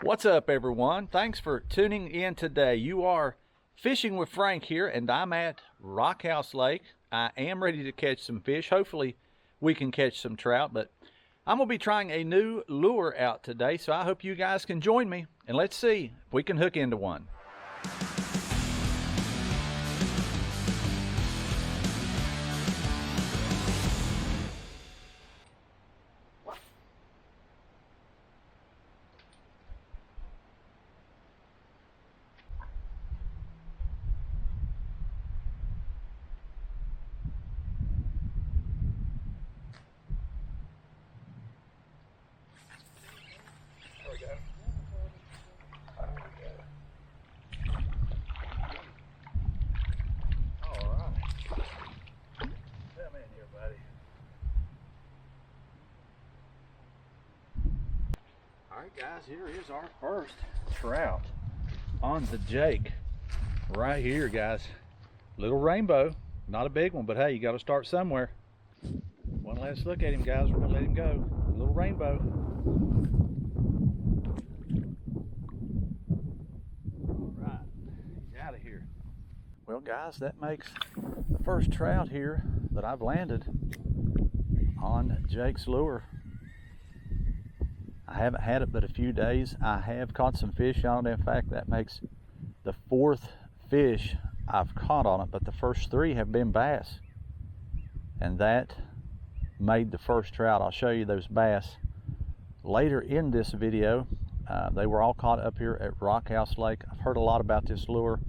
What's up, everyone? Thanks for tuning in today. You are fishing with Frank here, and I'm at Rockhouse Lake. I am ready to catch some fish. Hopefully we can catch some trout, but I'm going to be trying a new lure out today, so I hope you guys can join me, and let's see if we can hook into one. Alright guys, here is our first trout on the jake right here, guys. Little rainbow, not a big one, but hey, you got to start somewhere. One last look at him, guys. We're gonna let him go. Little rainbow. Alright, he's out of here. Well guys, that makes the first trout here that I've landed on Jake's lure. I haven't had it but a few days. I have caught some fish on it. In fact, that makes the fourth fish I've caught on it, but the first three have been bass. And that made the first trout. I'll show you those bass later in this video. They were all caught up here at Rockhouse Lake. I've heard a lot about this lure.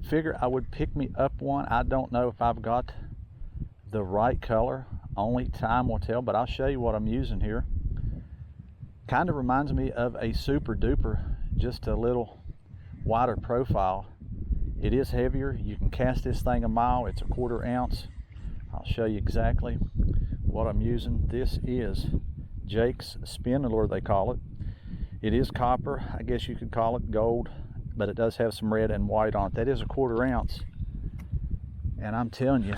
Figure I would pick me up one. I don't know if I've got the right color. Only time will tell, but I'll show you what I'm using here. Kind of reminds me of a Super Duper, just a little wider profile. It is heavier. You can cast this thing a mile. It's a 1/4 ounce. I'll show you exactly what I'm using. This is Jake's spin lure, they call it. It is copper. I guess you could call it gold, but it does have some red and white on it. That is a 1/4 ounce. And I'm telling you,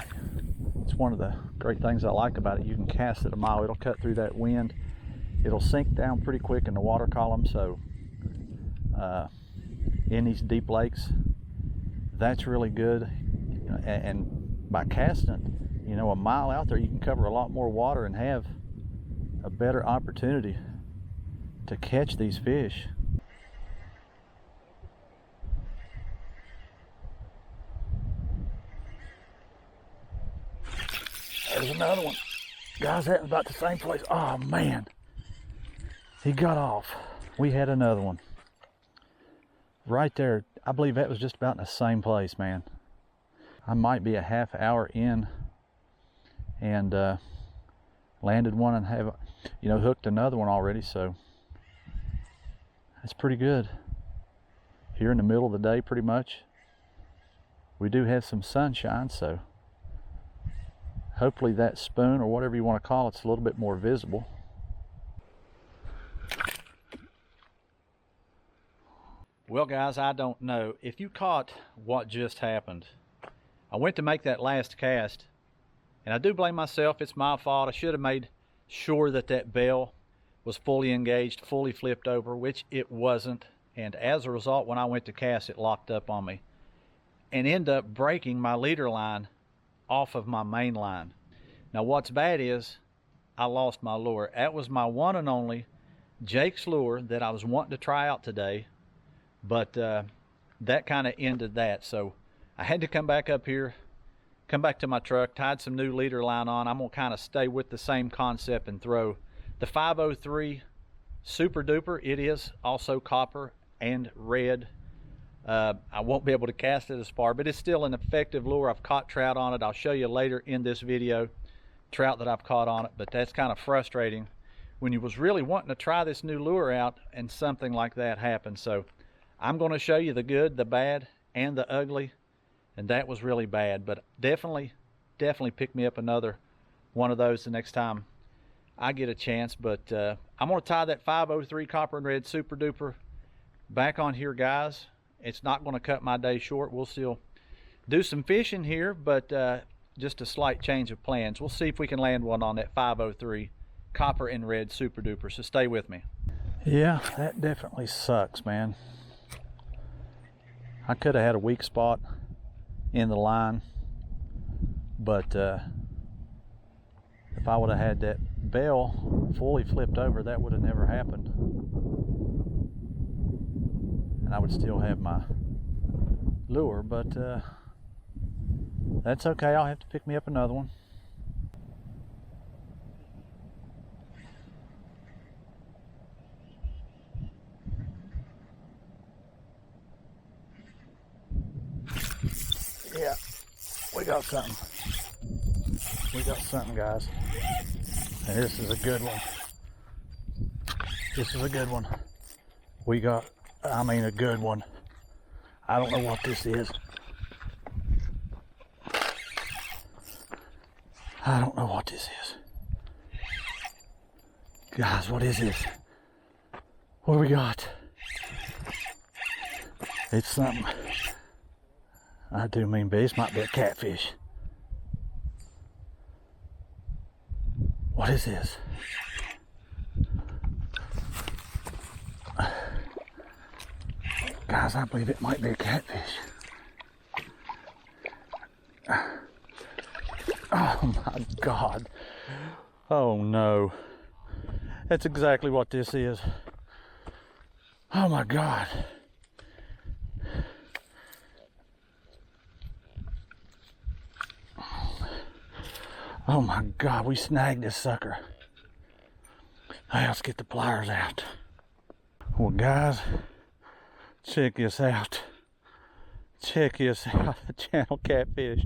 it's one of the great things I like about it. You can cast it a mile. It'll cut through that wind. It'll sink down pretty quick in the water column, so in these deep lakes, that's really good. And by casting it, you know, a mile out there, you can cover a lot more water and have a better opportunity to catch these fish. There's another one. Guys, that was about the same place. Oh man. He got off. We had another one. Right there. I believe that was just about in the same place, man. I might be a half hour in and landed one and have, you know, hooked another one already, so that's pretty good. Here in the middle of the day, pretty much. We do have some sunshine, so hopefully that spoon, or whatever you want to call it, is a little bit more visible. Well guys, I don't know if you caught what just happened. I went to make that last cast, and I do blame myself. It's my fault. I should have made sure that that bell was fully engaged, fully flipped over, which it wasn't. And as a result, when I went to cast, it locked up on me and ended up breaking my leader line off of my main line. Now what's bad is I lost my lure. That was my one and only Jake's lure that I was wanting to try out today. But that kind of ended that. So I had to come back up here, come back to my truck, tied some new leader line on. I'm going to kind of stay with the same concept and throw the 503 Super Duper. It is also copper and red. I won't be able to cast it as far, but it's still an effective lure. I've caught trout on it. I'll show you later in this video trout that I've caught on it, but that's kind of frustrating when you was really wanting to try this new lure out and something like that happened. So I'm going to show you the good, the bad, and the ugly, and that was really bad. But definitely pick me up another one of those the next time I get a chance. But I'm going to tie that 503 copper and red Super Duper back on here, guys. It's not going to cut my day short. We'll still do some fishing here, but just a slight change of plans. We'll see if we can land one on that 503 copper and red Super Duper, so stay with me. Yeah, that definitely sucks, man. I could have had a weak spot in the line, but if I would have had that bell fully flipped over, that would have never happened. And I would still have my lure, but that's okay. I'll have to pick me up another one. Yeah, we got something. We got something, guys. And this is a good one. This is a good one. We got, I mean, a good one. I don't know what this is. I don't know what this is. Guys, what is this? What do we got? It's something. I do mean this might be a catfish. What is this? Guys, I believe it might be a catfish. Oh my God. Oh no. That's exactly what this is. Oh my God. Oh my God, we snagged this sucker. Hey, let's get the pliers out. Well guys, check this out. Check this out, a channel catfish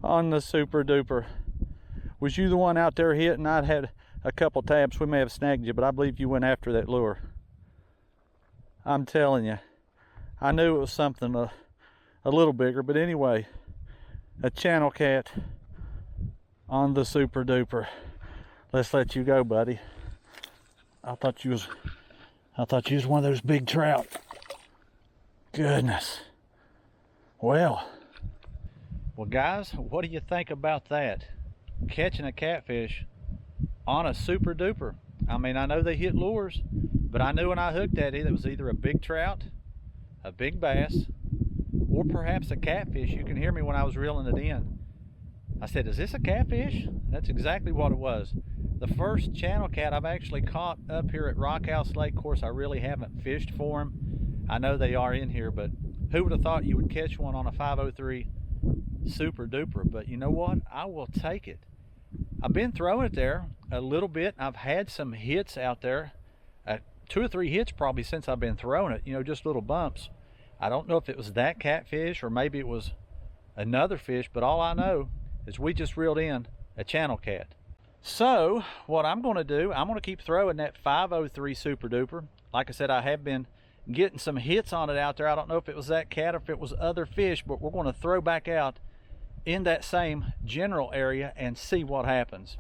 on the Super Duper. Was you the one out there hitting? I'd had a couple taps. We may have snagged you, but I believe you went after that lure. I'm telling you, I knew it was something a little bigger, but anyway, a channel cat on the Super Duper. Let's let you go, buddy. I thought you was one of those big trout. Goodness. Well guys, what do you think about that? Catching a catfish on a Super Duper. I mean, I know they hit lures, but I knew when I hooked at it, it was either a big trout, a big bass, or perhaps a catfish. You can hear me when I was reeling it in. I said, is this a catfish? That's exactly what it was. The first channel cat I've actually caught up here at Rockhouse Lake. Of course, I really haven't fished for them. I know they are in here, but who would have thought you would catch one on a 503 Super Duper? But you know what? I will take it. I've been throwing it there a little bit. I've had some hits out there, 2 or 3 hits probably since I've been throwing it, you know, just little bumps. I don't know if it was that catfish or maybe it was another fish, but all I know is we just reeled in a channel cat. So what I'm going to do, I'm going to keep throwing that 503 Super Duper. Like I said, I have been getting some hits on it out there. I don't know if it was that cat or if it was other fish, but we're going to throw back out in that same general area and see what happens.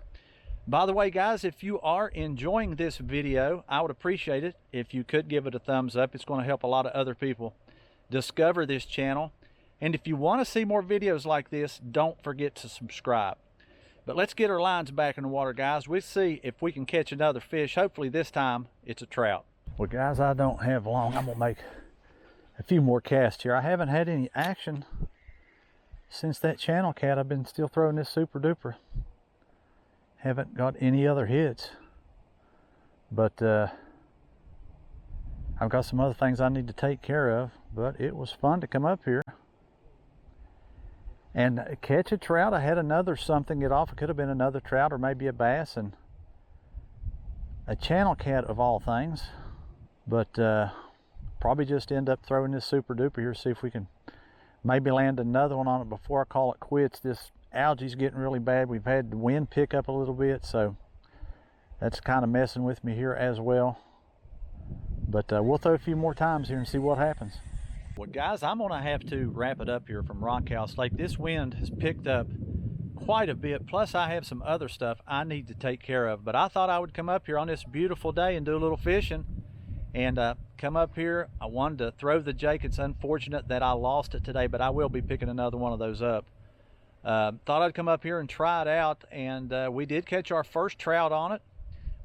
By the way, guys, if you are enjoying this video, I would appreciate it if you could give it a thumbs up. It's going to help a lot of other people discover this channel. And if you want to see more videos like this, don't forget to subscribe. But let's get our lines back in the water, guys. We'll see if we can catch another fish. Hopefully this time it's a trout. Well, guys, I don't have long. I'm going to make a few more casts here. I haven't had any action since that channel cat. I've been still throwing this Super Duper. Haven't got any other hits. But I've got some other things I need to take care of. But it was fun to come up here and catch a trout. I had another something get off. It could have been another trout or maybe a bass, and a channel cat of all things. But probably just end up throwing this Super Duper here, see if we can maybe land another one on it before I call it quits. This algae's getting really bad. We've had the wind pick up a little bit, so that's kind of messing with me here as well. But we'll throw a few more times here and see what happens. Well, guys, I'm going to have to wrap it up here from Rockhouse Lake. This wind has picked up quite a bit, plus I have some other stuff I need to take care of. But I thought I would come up here on this beautiful day and do a little fishing. And come up here, I wanted to throw the jake. It's unfortunate that I lost it today, but I will be picking another one of those up. Thought I'd come up here and try it out, and we did catch our first trout on it.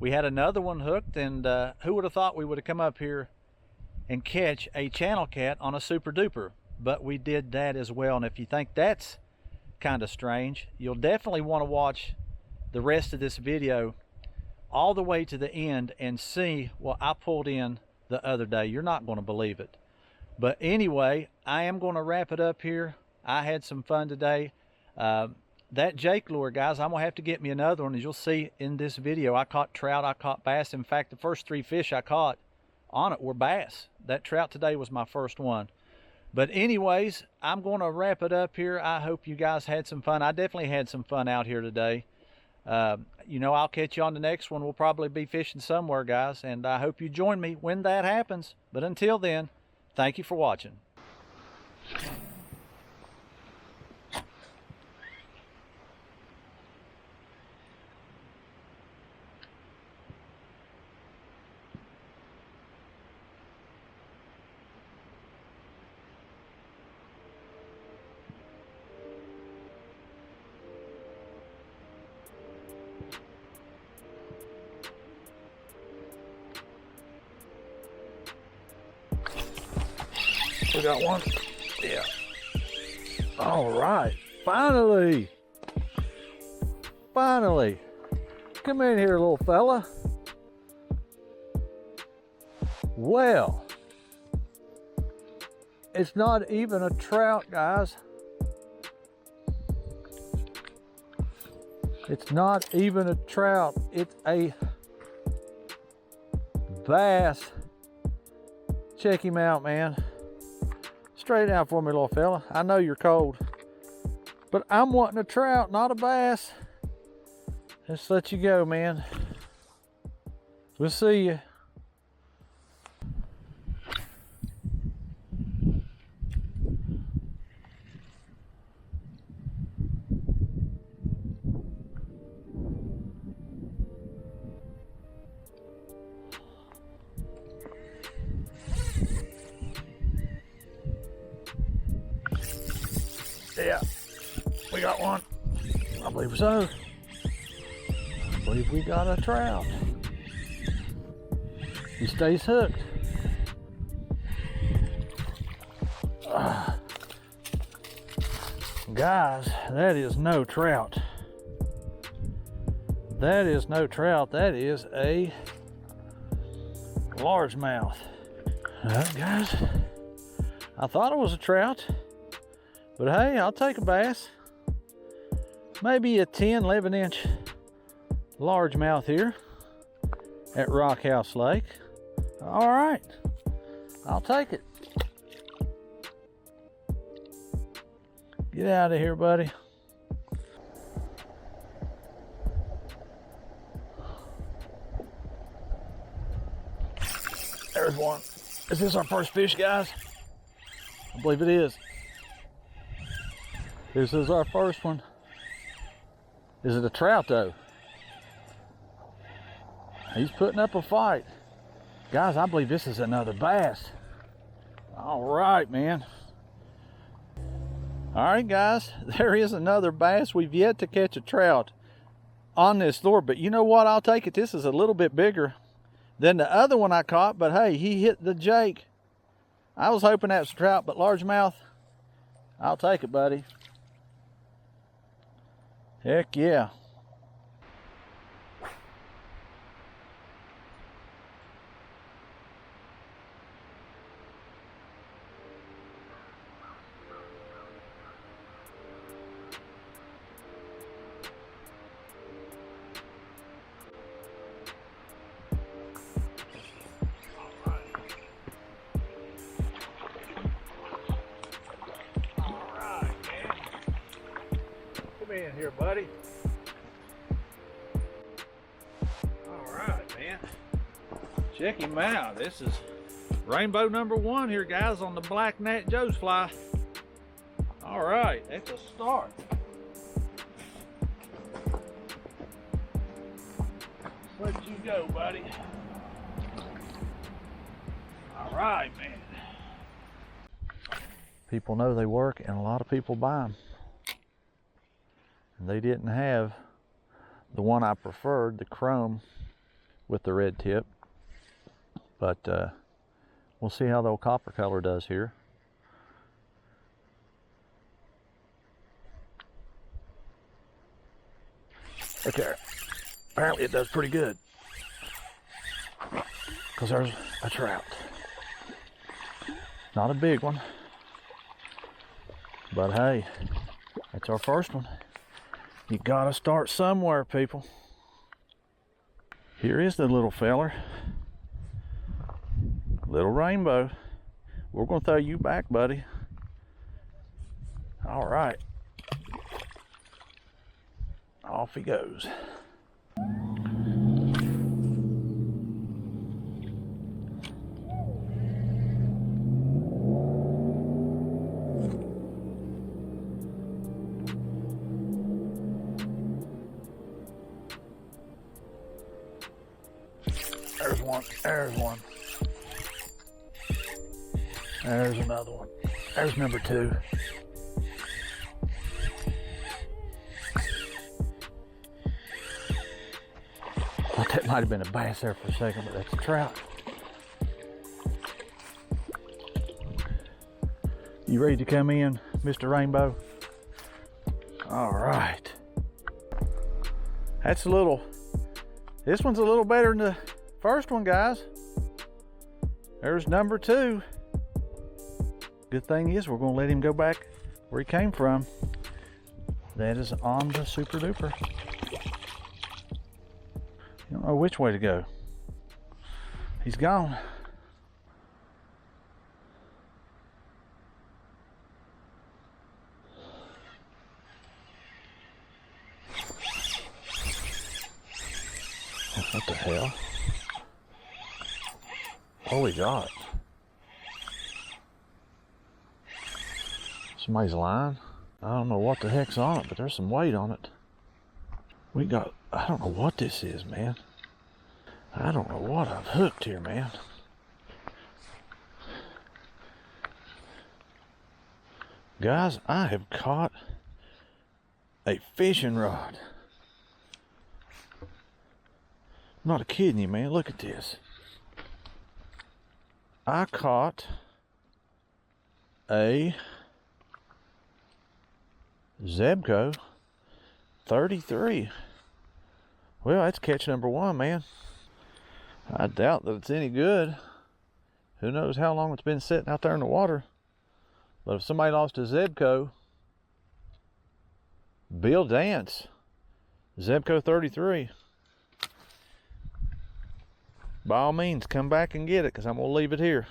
We had another one hooked, and who would have thought we would have come up here and catch a channel cat on a super duper? But we did that as well. And if you think that's kind of strange, you'll definitely want to watch the rest of this video all the way to the end and see what I pulled in the other day. You're not going to believe it. But anyway, I am going to wrap it up here. I had some fun today. That Jake lure, guys, I'm going to have to get me another one. As you'll see in this video, I caught trout, I caught bass. In fact, the first 3 fish I caught on it were bass. That trout today was my first one. But anyways, I'm going to wrap it up here. I hope you guys had some fun. I definitely had some fun out here today. You know, I'll catch you on the next one. We'll probably be fishing somewhere, guys, and I hope you join me when that happens. But until then, thank you for watching. We got one. Yeah. All right. Finally. Finally. Come in here, little fella. Well, it's not even a trout, guys. It's not even a trout. It's a bass. Check him out, man. Straight out for me, little fella. I know you're cold, but I'm wanting a trout, not a bass. Just let you go, man. We'll see you. Yeah, we got one. I believe so. I believe we got a trout. He stays hooked. Guys, that is no trout. That is no trout. That is a largemouth. Guys, I thought it was a trout. But hey, I'll take a bass. Maybe a 10, 11-inch largemouth here at Rockhouse Lake. All right, I'll take it. Get out of here, buddy. There's one. Is this our first fish, guys? I believe it is. This is our first one. Is it a trout though? He's putting up a fight. Guys, I believe this is another bass. All right, man. All right, guys, there is another bass. We've yet to catch a trout on this lure, but you know what? I'll take it. This is a little bit bigger than the other one I caught, but hey, he hit the Jake. I was hoping that was a trout, but largemouth, I'll take it, buddy. Heck yeah. In here, buddy. All right, man. Check him out. This is rainbow #1 here, guys, on the Black Nat Joe's fly. All right, that's a start. Let's let you go, buddy. All right, man. People know they work, and a lot of people buy them. They didn't have the one I preferred, the chrome with the red tip. But we'll see how the old copper color does here. Look there. Apparently it does pretty good. Because there's a trout. Not a big one. But hey, that's our first one. You gotta start somewhere, people. Here is the little feller. Little rainbow. We're gonna throw you back, buddy. All right. Off he goes. There's one, there's one. There's another one. There's number 2. Thought that might have been a bass there for a second, but that's a trout. You ready to come in, Mr. Rainbow? All right. That's a little, this one's a little better than the first one, guys. There's number 2. Good thing is we're gonna let him go back where he came from. That is on the super duper. You don't know which way to go. He's gone. What the hell? Holy God. Somebody's line. I don't know what the heck's on it, but there's some weight on it. We got, I don't know what this is, man. I don't know what I've hooked here, man. Guys, I have caught a fishing rod. I'm not kidding you, man. Look at this. I caught a Zebco 33. Well, that's catch number 1, man. I doubt that it's any good. Who knows how long it's been sitting out there in the water. But if somebody lost a Zebco, Bill Dance, Zebco 33, by all means, come back and get it, because I'm going to leave it here.